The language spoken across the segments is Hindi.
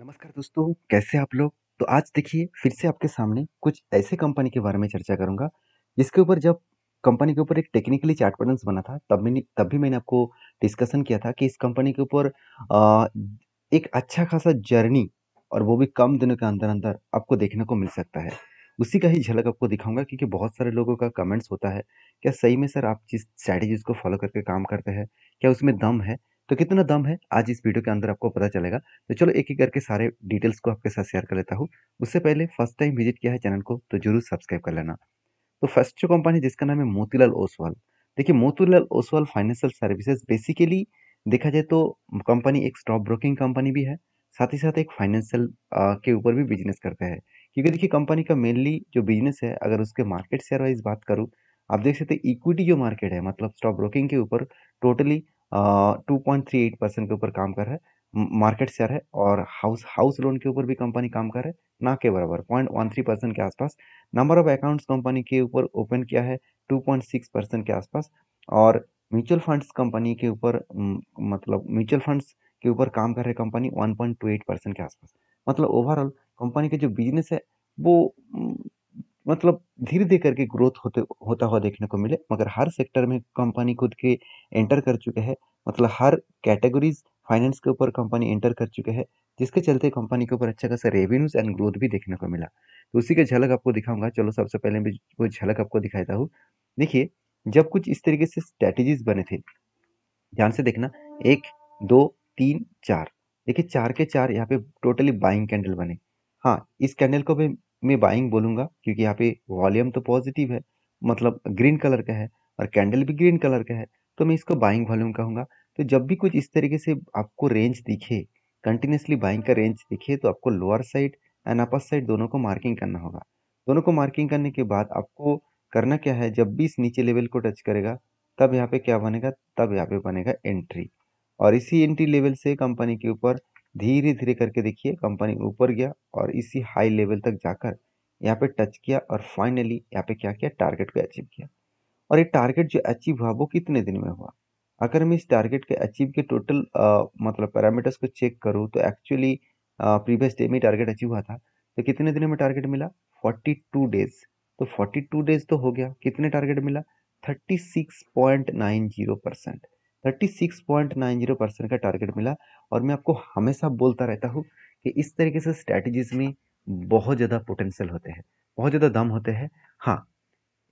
नमस्कार दोस्तों, कैसे आप लोग? तो आज देखिए फिर से आपके सामने कुछ ऐसे कंपनी के बारे में चर्चा करूँगा, जिसके ऊपर जब कंपनी के ऊपर एक टेक्निकली चार्ट पैटर्न्स बना था, तब भी मैंने आपको डिस्कशन किया था कि इस कंपनी के ऊपर अ, एक अच्छा खासा जर्नी और वो भी कम दिनों के अंदर-अंदर आपको देखने को मिल सकता है। उसी का ही झलक आपको दिखाऊँगा क्योंकि बहुत सारे लोगों का कमेंट्स होता है, क्या सही में सर आप जिस स्ट्रैटेजीज़ को फ़ॉलो करके काम करते हैं, क्या उसमें दम है? तो कितना दम है, आज इस वीडियो के अंदर आपको पता चलेगा। तो चलो एक-एक करके सारे डिटेल्स को आपके साथ शेयर कर लेता हूँ। उससे पहले फर्स्ट टाइम विज़िट किया है चैनल को तो ज़रूर सब्सक्राइब कर लेना। तो फर्स्ट जो कंपनी है जिसका नाम है मोतीलाल ओसवाल। देखिए Motilal Oswal financial services basically देखा जाए तो कंपनी एक स्टॉक ब्रोकिंग कंपनी भी है, साथ ही साथ एक फाइनेंशियल के ऊपर भी बिज़नेस करते हैं। क्योंकि देखिए कंपनी का मेनली जो बिज़नेस है अगर उसके मार्केट शेयर वाइज़ बात करूँ, आप देख सकते हैं इक्विटी जो मार्केट है मतलब स्टॉक ब्रोकिंग के ऊपर टोटली 2.38% के ऊपर काम कर रहा है। मार्केट शेयर है और हाउस हाउस लोन के ऊपर भी कंपनी काम कर रहा है, ना के बराबर 0.13% के आसपास। नंबर ऑफ अकाउंट्स कंपनी के ऊपर ओपन किया है 2.6% के आसपास और म्यूचुअल फंड्स कंपनी के ऊपर मतलब म्यूचुअल फंड्स के ऊपर काम कर रहे कंपनी 1.28% के आसपास। मतलब ओवरऑल कंपनी का जो बिजनेस है वो मतलब धीरे-धीरे करके ग्रोथ होता हुआ देखने को मिले मगर हर सेक्टर में कंपनी खुद के एंटर कर चुके हैं। मतलब हर कैटेगरीज़ फाइनेंस के ऊपर कंपनी एंटर कर चुके हैं, जिसके चलते कंपनी के ऊपर अच्छा खासा रेवेन्यूज़ एंड ग्रोथ भी देखने को मिला। तो उसी का झलक आपको दिखाऊँगा। चलो सबसे पहले मैं वो झलक आपको दिखाता हूँ। देखिए, जब कुछ इस तरीके से स्ट्रैटेजीज़ बने थे, ध्यान से देखना 1, 2, 3, 4 देखिए 4 के 4 यहाँ पे टोटली बाइंग कैंडल बने। हाँ, इस कैंडल को भी मैं बाइंग बोलूँगा क्योंकि यहाँ पे वॉल्यूम तो पॉजिटिव है, मतलब ग्रीन कलर का है और कैंडल भी ग्रीन कलर का है, तो मैं इसको बाइंग वॉल्यूम कहूँगा। तो जब भी कुछ इस तरीके से आपको रेंज दिखे, कंटिन्यूअसली बाइंग का रेंज दिखे तो आपको lower side and upper side दोनों को मार्किंग करना होगा। दोनों को मार्किंग करने के बाद आपको करना क्या है, जब भी इस नीचे लेवल को टच करेगा तब यहाँ पे क्या बनेगा, तब यहाँ पे बनेगा एंट्री और इसी एंट्री लेवल से कंपनी के ऊपर धीरे-धीरे करके देखिए कंपनी ऊपर गया और इसी हाई लेवल तक जाकर यहाँ पे टच किया और फाइनली यहाँ पे क्या किया, टारगेट को अचीव किया। और ये टारगेट जो अचीव हुआ वो कितने दिन में हुआ? अगर मैं इस टारगेट के अचीव के टोटल मतलब पैरामीटर्स को चेक करूँ तो एक्चुअली प्रीवियस डे में टारगेट अचीव हुआ था। तो कितने दिनों में टारगेट मिला? 42 डेज़। तो 42 डेज़ तो हो गया। कितने टारगेट मिला? 36.90%। 36.90% का टारगेट मिला और मैं आपको हमेशा बोलता रहता हूँ कि इस तरीके से स्ट्रैटेजीज़ में बहुत ज़्यादा पोटेंशियल होते हैं, बहुत ज़्यादा दम होते हैं। हाँ,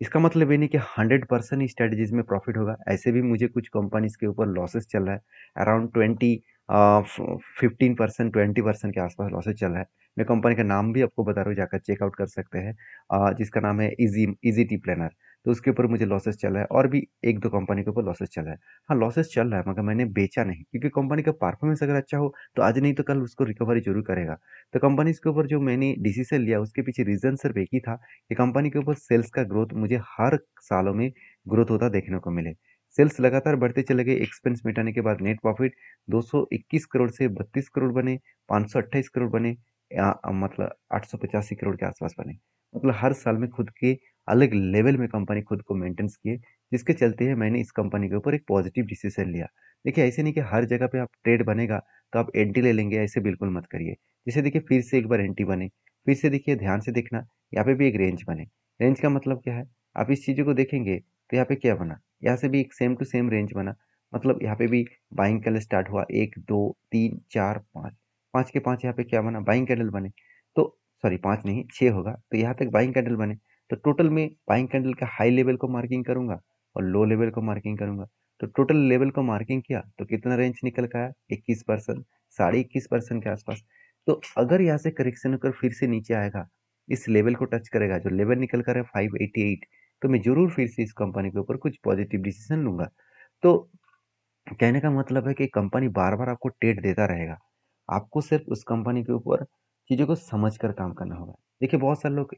इसका मतलब ये नहीं कि 100% ही स्ट्रैटेजीज़ में प्रॉफ़िट होगा। ऐसे भी मुझे कुछ कंपनीज़ के ऊपर लॉसेस चल रहा है। अराउंड 20 अ, फ 15% 20% के आस-पास लॉसेस चल रहा है। मैं कंपनी का नाम भी आपको बता रहा हूँ, जाकर चेकआउट कर सकते हैं। जिसका नाम है ईज़ी टी प्लानर। तो उसके ऊपर मुझे लॉसेस चल रहा है और भी 1-2 कंपनी के ऊपर लॉसेस चल रहा है। हाँ, लॉसेस चल रहा है मगर मैंने बेचा नहीं क्योंकि कंपनी का परफ़ॉर्मेंस अगर अच्छा हो, तो आज नहीं तो कल उसको रिकवरी ज़रूर करेगा। तो कंपनीज़ के ऊपर जो मैंने डिसीज़न लिया, उसके पीछे रीज़न सिर्फ़ एक ही था कि कंपनी के ऊपर सेल्स का ग्रोथ मुझे हर सालों में ग्रोथ होता देखने को मिले। सेल्स लगातार बढ़ते चले गए, एक्सपेंस मिटाने के बाद नेट प्रॉफिट 221 करोड़ से 32 करोड़ बने, 528 करोड़ बने मतलब 885 करोड़ के आसपास बने। मतलब हर साल में खुद के अलग लेवल में कंपनी खुद को मेंटेन्स किए, जिसके चलते है मैंने इस कंपनी के ऊपर एक पॉजिटिव डिसीजन लिया। देखिए ऐसे नहीं कि हर जगह पे आप ट्रेड बनेगा तो आप एंट्री ले लेंगे, ऐसे बिल्कुल मत करिए। जैसे देखिए फिर से एक बार एंट्री बने, फिर से देखिए ध्यान से देखना, यहाँ पे भी एक रेंज बने। रेंज का मतलब क्या है? आप इस चीज़ों को देखेंगे तो यहाँ पे क्या बना? यहाँ से भी एक सेम टू सेम रेंज बना। मतलब यहाँ पे भी बाइंग कैंडल स्टार्ट हुआ 1, 2, 3, 4, 5। 5 के 5 यहाँ पे क्या बना? बाइंग कैंडल बने। तो सॉरी 5 नहीं 6 होगा। तो यहाँ तक बाइंग कैंडल बने। तो टोटल में बाइंग कैंडल का हाई लेवल को मार्किंग करूँगा और लो लेवल को मार्किंग करूँगा। तो टोटल लेवल को मार्किंग किया तो कितना रेंज निकल के आया? 21%, साढ़े 21% के आसपास। तो अगर यहाँ से करेक्शन होकर फिर से नीचे आएगा, इस लेवल को टच करेगा, जो लेवल निकल कर है 588, तो मैं ज़रूर फिर से इस कंपनी के ऊपर कुछ पॉजिटिव डिसीजन लूँगा। तो कहने का मतलब है कि कंपनी बार-बार आपको ट्रेड देता रहेगा। आपको सिर्फ़ उस कंपनी के ऊपर चीज़ों को समझ कर काम करना होगा। देखिए बहुत सारे लोग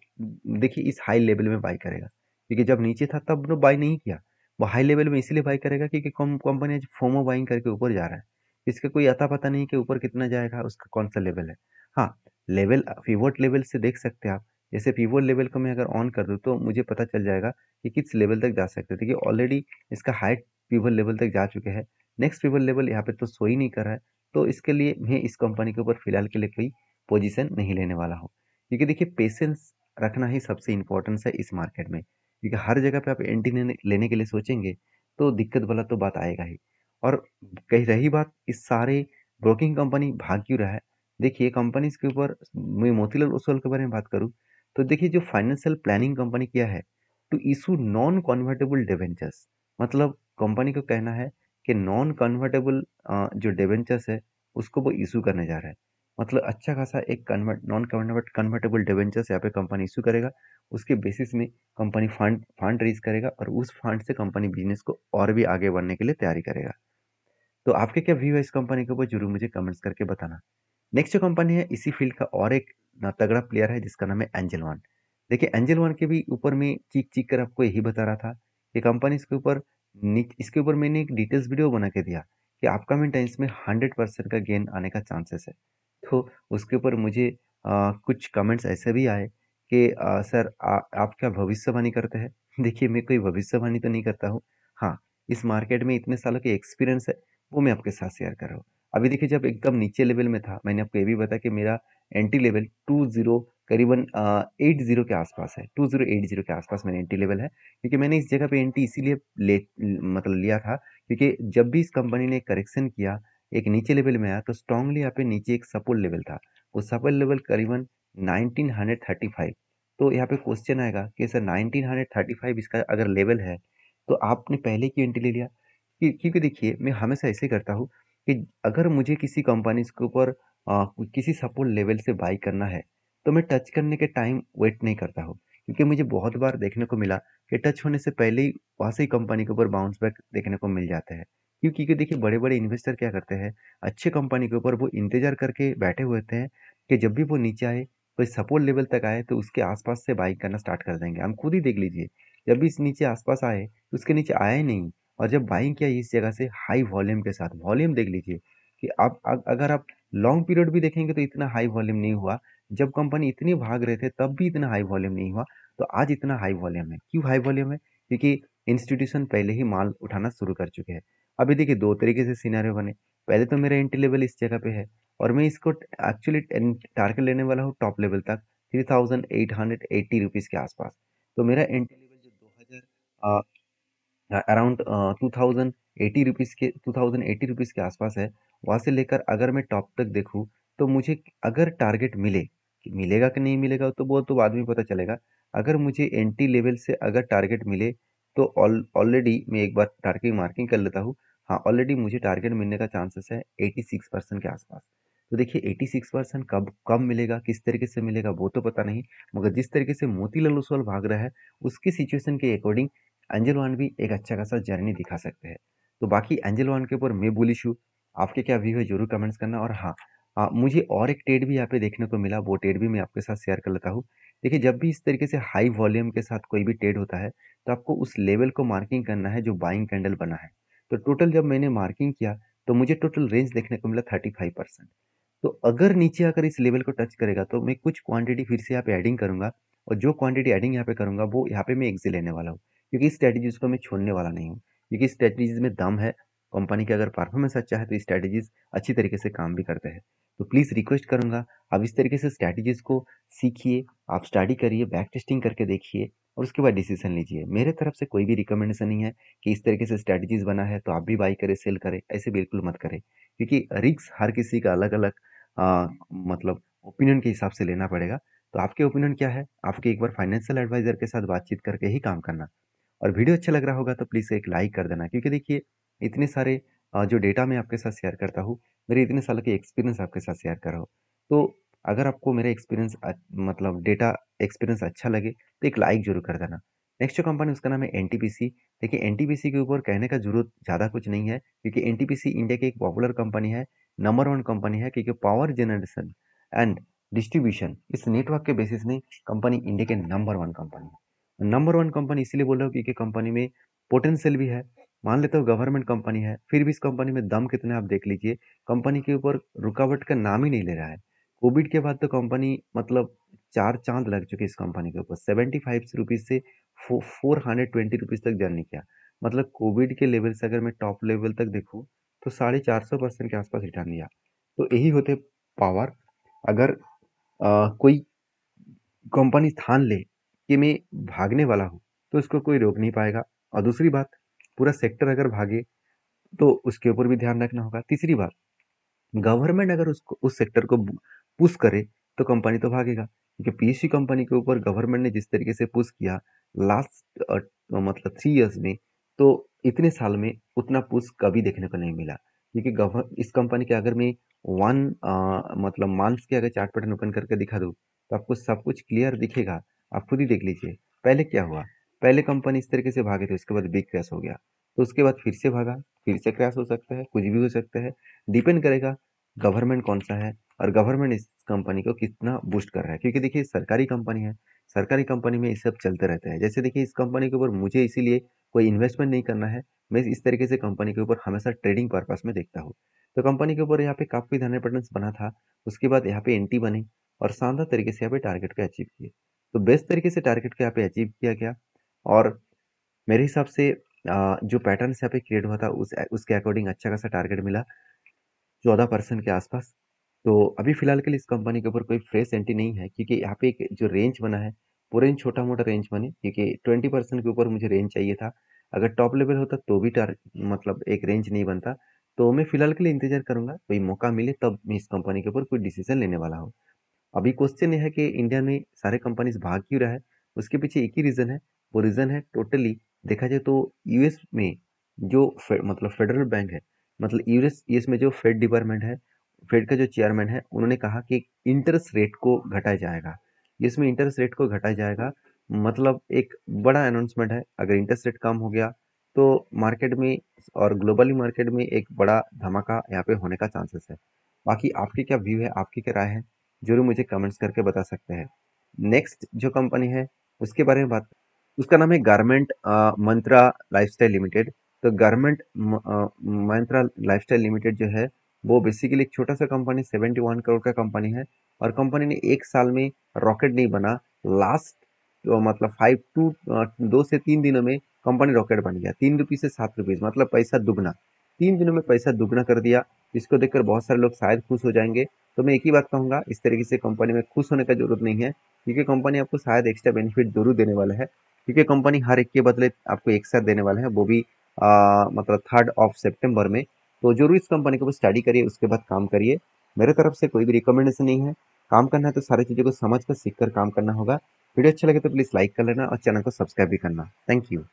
देखिए इस हाई लेवल में बाय करेगा, क्योंकि जब नीचे था तब वो बाय नहीं किया। वो हाई लेवल में इसलिए बाय करेगा क्योंकि कंपनी आज फोमो बाइंग करके ऊपर जा रहा है। इसका कोई अता-पता नहीं कि ऊपर कितना जाएगा, उसका कौन-सा लेवल है। हाँ, लेवल पिवोट लेवल से देख सकते हैं आप। जैसे पिवोट लेवल को मैं अगर ऑन कर दूँ तो मुझे पता चल जाएगा कि किस लेवल तक जा सकते हैं। देखिए ऑलरेडी इसका हाई पिवोट लेवल तक जा चुके हैं। नेक्स्ट पिवट लेवल यहाँ पे तो शो ही नहीं कर रहा है। तो इसके लिए मैं इस कंपनी के ऊपर फिलहाल के लिए कोई पोजीशन नहीं लेने वाला हूँ, क्योंकि देखिए पेशेंस रखना ही सबसे इम्पोर्टेंस है इस मार्केट में, क्योंकि हर जगह पे आप एंट्री लेने के लिए सोचेंगे तो दिक्कत वाला तो बात आएगा ही। और कही रही बात इस सारे ब्रोकिंग कंपनी भाग क्यों रहा है, देखिए कंपनीज के ऊपर मैं मोतीलाल ओसवाल के बारे में बात करूँ तो देखिए जो फाइनेंशियल प्लानिंग कंपनी किया है to issue non convertible debentures, मतलब कंपनी को कहना है कि नॉन कन्वर्टेबल जो डिवेंचर्स है उसको वो इशू करने जा रहा है। मतलब अच्छा खासा एक कन्वर्टेबल डिवेंचर्स यहाँ पे कंपनी इशू करेगा। उसके बेसिस में कंपनी फंड फंड रेज करेगा और उस फंड से कंपनी बिजनेस को और भी आगे बढ़ने के लिए तैयारी करेगा। तो आपके क्या व्यू है इस कंपनी के ऊपर, जरूर मुझे कमेंट्स करके बताना। नेक्स्ट जो कंपनी है इसी फील्ड का और एक तगड़ा प्लेयर है जिसका नाम है एंजल वन। देखिए एंजल वन के भी ऊपर में चीख चीख कर आपको यही बता रहा था कि कंपनी इसके ऊपर मैंने एक डिटेल्स वीडियो बना के दिया कि अपकमिंग टाइम्स में 100% का गेन आने का चांसेस है। तो उसके ऊपर मुझे कुछ कमेंट्स ऐसे भी आए कि सर आप क्या भविष्यवाणी करते हैं? देखिए मैं कोई भविष्यवाणी तो नहीं करता हूँ। हाँ, इस मार्केट में इतने सालों के एक्सपीरियंस है वो मैं आपके साथ शेयर कर रहा हूँ। अभी देखिए जब एकदम नीचे लेवल में था मैंने आपको ये भी बताया कि मेरा एंट्री लेवल 20 करीबन 80 के आसपास है, 2080 के आसपास मेरा एंट्री लेवल है, क्योंकि मैंने इस जगह पे एंट्री इसीलिए मतलब लिया था क्योंकि जब भी इस कंपनी ने करेक्शन किया एक नीचे लेवल में आया तो स्ट्रांगली यहाँ पे नीचे एक सपोर्ट लेवल था, वो सपोर्ट लेवल करीबन 1935। तो यहाँ पे क्वेश्चन आएगा कि सर 1935 इसका अगर लेवल है तो आपने पहले क्यों एंट्री ले लिया? क्योंकि देखिए मैं हमेशा ऐसे करता हूँ कि अगर मुझे किसी कंपनी के ऊपर किसी सपोर्ट लेवल से बाई करना है तो मैं टच करने के टाइम वेट नहीं करता हूँ, क्योंकि मुझे बहुत बार देखने को मिला कि टच होने से पहले ही वहाँ से ही कंपनी के ऊपर बाउंस बैक देखने को मिल जाते हैं। क्योंकि देखिए बड़े बड़े इन्वेस्टर क्या करते हैं, अच्छे कंपनी के ऊपर वो इंतजार करके बैठे हुए होते हैं कि जब भी वो नीचे आए कोई सपोर्ट लेवल तक आए तो उसके आसपास से बाई करना स्टार्ट कर देंगे। हम खुद ही देख लीजिए, जब भी इस नीचे आसपास आए तो उसके नीचे आया ही नहीं, और जब बाइंग किया इस जगह से हाई वॉल्यूम के साथ, वॉल्यूम देख लीजिए कि आप अगर आप लॉन्ग पीरियड भी देखेंगे तो इतना हाई वॉल्यूम नहीं हुआ। जब कंपनी इतनी भाग रहे थे तब भी इतना हाई वॉल्यूम नहीं हुआ। तो आज इतना हाई वॉल्यूम है, क्यों हाई वॉल्यूम है? क्योंकि इंस्टीट्यूशन पहले ही माल उठाना शुरू कर चुके हैं। अभी देखिए दो तरीके से सिनेरियो बने, पहले तो मेरा एंट्री लेवल इस जगह पे है और मैं इसको एक्चुअली टारगेट लेने वाला हूँ टॉप लेवल तक 3880 रुपीज के आसपास। तो मेरा एंट्री लेवल जो 2000 अराउंड 2080 रुपीज़ के आसपास है। वहाँ से लेकर अगर मैं टॉप तक देखूँ तो मुझे अगर टारगेट मिले, मिलेगा कि नहीं मिलेगा तो वो तो बाद में पता चलेगा। अगर मुझे एंट्री लेवल से अगर टारगेट मिले तो ऑलरेडी मैं एक बार टारगेट मार्किंग कर लेता हूँ। हाँ, ऑलरेडी मुझे टारगेट मिलने का चांसेस है 86% के आसपास। तो देखिए 86% कब कब मिलेगा, किस तरीके से मिलेगा वो तो पता नहीं, मगर जिस तरीके से मोतीलाल ओसवाल भाग रहा है उसकी सिचुएशन के अकॉर्डिंग एंजल वन भी एक अच्छा खासा जर्नी दिखा सकते हैं। तो बाकी एंजल वन के ऊपर मैं बुलिश हूँ, आपके क्या व्यू है जरूर कमेंट्स करना। और हाँ, मुझे और एक ट्रेड भी यहाँ पे देखने को मिला, वो ट्रेड भी मैं आपके साथ शेयर कर लेता हूँ। देखिए जब भी इस तरीके से हाई वॉल्यूम के साथ कोई भी ट्रेड होता है तो आपको उस लेवल को मार्किंग करना है जो बाइंग कैंडल बना है। तो टोटल जब मैंने मार्किंग किया तो मुझे टोटल रेंज देखने को मिला 35%। तो अगर नीचे आकर इस लेवल को टच करेगा तो मैं कुछ क्वांटिटी फिर से यहाँ पे एडिंग करूंगा, और जो क्वांटिटी एडिंग यहाँ पे करूंगा वो यहाँ पे मैं एग्जिट लेने वाला हूँ, क्योंकि इस स्ट्रेटेजीज को मैं छोड़ने वाला नहीं हूँ, क्योंकि इस स्ट्रेटेजीज में दम है। कंपनी का अगर परफॉर्मेंस अच्छा है तो स्ट्रेटेजीज अच्छी तरीके से काम भी करते हैं। तो प्लीज़ रिक्वेस्ट करूंगा आप इस तरीके से स्ट्रेटेजीज को सीखिए, आप स्टडी करिए, बैक टेस्टिंग करके देखिए और उसके बाद डिसीजन लीजिए। मेरे तरफ से कोई भी रिकमेंडेशन नहीं है कि इस तरीके से स्ट्रेटेजीज बना है तो आप भी बाई करें सेल करें, ऐसे बिल्कुल मत करें, क्योंकि रिस्क हर किसी का अलग अलग मतलब ओपिनियन के हिसाब से लेना पड़ेगा। तो आपके ओपिनियन क्या है, आपके एक बार फाइनेंशियल एडवाइजर के साथ बातचीत करके ही काम करना। और वीडियो अच्छा लग रहा होगा तो प्लीज़ एक लाइक कर देना, क्योंकि देखिए इतने सारे जो डेटा मैं आपके साथ शेयर करता हूँ, मेरे इतने साल के एक्सपीरियंस आपके साथ शेयर कर रहा हूँ। तो अगर आपको मेरा एक्सपीरियंस मतलब डेटा एक्सपीरियंस अच्छा लगे तो एक लाइक जरूर कर देना। नेक्स्ट जो कंपनी उसका नाम है एनटीपीसी। देखिए एनटीपीसी के ऊपर कहने का जरूरत ज़्यादा कुछ नहीं है, क्योंकि एनटीपीसी इंडिया की एक पॉपुलर कंपनी है, नंबर वन कंपनी है, क्योंकि पावर जनरेशन एंड डिस्ट्रीब्यूशन इस नेटवर्क के बेसिस में कंपनी इंडिया के नंबर वन कंपनी है। नंबर वन कंपनी इसीलिए बोल रहा हूँ क्योंकि कंपनी में पोटेंशियल भी है। मान लेते हो गवर्नमेंट कंपनी है फिर भी इस कंपनी में दम कितना है आप देख लीजिए, कंपनी के ऊपर रुकावट का नाम ही नहीं ले रहा है। कोविड के बाद तो कंपनी मतलब चार चांद लग चुके इस कंपनी के ऊपर, 75 रुपीज से 420 रुपीज तक जर्नी किया। मतलब कोविड के लेवल से अगर मैं टॉप लेवल तक देखूँ तो 450% के आसपास रिटर्न लिया। तो यही होते पावर। अगर कोई कंपनी ठान ले कि मैं भागने वाला हूँ, तो उसको कोई रोक नहीं पाएगा। और दूसरी बात, पूरा सेक्टर अगर भागे तो उसके ऊपर भी ध्यान रखना होगा। तीसरी बात, गवर्नमेंट अगर उसको उस सेक्टर को पुश करे तो कंपनी तो भागेगा, क्योंकि पीएसयू कंपनी के ऊपर गवर्नमेंट ने जिस तरीके से पुश किया लास्ट मतलब 3 इयर्स में, तो इतने साल में उतना पुश कभी देखने को नहीं मिला। क्योंकि इस कंपनी के अगर मैं वन मतलब मंथ्स के अगर चार्ट पैटर्न ओपन करके दिखा दूँ तो आपको सब कुछ क्लियर दिखेगा। आप खुद ही देख लीजिए पहले क्या हुआ। पहले कंपनी इस तरीके से भागे थे, उसके बाद बिग क्रैश हो गया, तो उसके बाद फिर से भागा, फिर से क्रैश हो सकता है, कुछ भी हो सकता है। डिपेंड करेगा गवर्नमेंट कौन सा है और गवर्नमेंट इस कंपनी को कितना बूस्ट कर रहा है। क्योंकि देखिए सरकारी कंपनी है, सरकारी कंपनी में ये सब चलते रहते हैं। जैसे देखिए इस कंपनी के ऊपर मुझे इसीलिए कोई इन्वेस्टमेंट नहीं करना है, मैं इस तरीके से कंपनी के ऊपर हमेशा ट्रेडिंग पर्पस में देखता हूँ। तो कंपनी के ऊपर यहाँ पे काफी धन पैटर्न बना था, उसके बाद यहाँ पे एंटी बनी और शानदार तरीके से यहाँ पे टारगेट को अचीव किए। तो बेस्ट तरीके से टारगेट को यहाँ पे अचीव किया गया। और मेरे हिसाब से जो पैटर्न यहाँ पे क्रिएट हुआ था उसके अकॉर्डिंग अच्छा खासा टारगेट मिला 14% के आसपास। तो अभी फिलहाल के लिए इस कंपनी के ऊपर कोई फ्रेश एंट्री नहीं है, क्योंकि यहाँ पे एक जो रेंज बना है वो रेंज छोटा मोटा रेंज बने, क्योंकि 20% के ऊपर मुझे रेंज चाहिए था। अगर टॉप लेवल होता तो भी मतलब एक रेंज नहीं बनता। तो मैं फिलहाल के लिए इंतजार करूंगा, कोई मौका मिले तब मैं इस कंपनी के ऊपर कोई डिसीजन लेने वाला हूँ। अभी क्वेश्चन ये है कि इंडिया में सारे कंपनीज भाग क्यों रहा है। उसके पीछे एक ही रीजन है, वो रीजन है टोटली देखा जाए तो यूएस में जो मतलब फेडरल बैंक है, मतलब यूएस यूएस में जो फेड डिपार्टमेंट है, फेड का जो चेयरमैन है, उन्होंने कहा कि इंटरेस्ट रेट को घटाया जाएगा। इसमें इंटरेस्ट रेट को घटाया जाएगा, मतलब एक बड़ा अनाउंसमेंट है। अगर इंटरेस्ट रेट कम हो गया तो मार्केट में और ग्लोबली मार्केट में एक बड़ा धमाका यहाँ पे होने का चांसेस है। बाकी आपकी क्या व्यू है, आपकी क्या राय है, जरूर मुझे कमेंट्स करके बता सकते हैं। नेक्स्ट जो कंपनी है उसके बारे में बात, उसका नाम है गारमेंट मंत्रा लाइफस्टाइल लिमिटेड। तो गारमेंट मंत्रा लाइफस्टाइल लिमिटेड जो है वो बेसिकली एक छोटा सा कंपनी 71 करोड़ का कंपनी है। और कंपनी ने एक साल में रॉकेट नहीं बना, लास्ट तो मतलब 2 से 3 दिनों में कंपनी रॉकेट बन गया। 3 रुपये से 7 रुपये, मतलब पैसा दुगना, 3 दिनों में पैसा दुगना कर दिया। इसको देखकर बहुत सारे लोग शायद खुश हो जाएंगे। तो मैं एक ही बात कहूंगा, इस तरीके से कंपनी में खुश होने का जरूरत नहीं है, क्योंकि कंपनी आपको शायद एक्स्ट्रा बेनिफिट जरूर देने वाला है। क्योंकि कंपनी हर एक के बदले आपको एक साथ देने वाला है, वो भी मतलब 3 सितंबर में। तो जरूर इस कंपनी को स्टडी करिए, उसके बाद काम करिए। मेरे तरफ से कोई भी रिकमेंडेशन नहीं है, काम करना है तो सारी चीज़ों को समझ कर सीख कर काम करना होगा। वीडियो अच्छा लगे तो प्लीज़ लाइक कर लेना और चैनल को सब्सक्राइब भी करना। Thank you.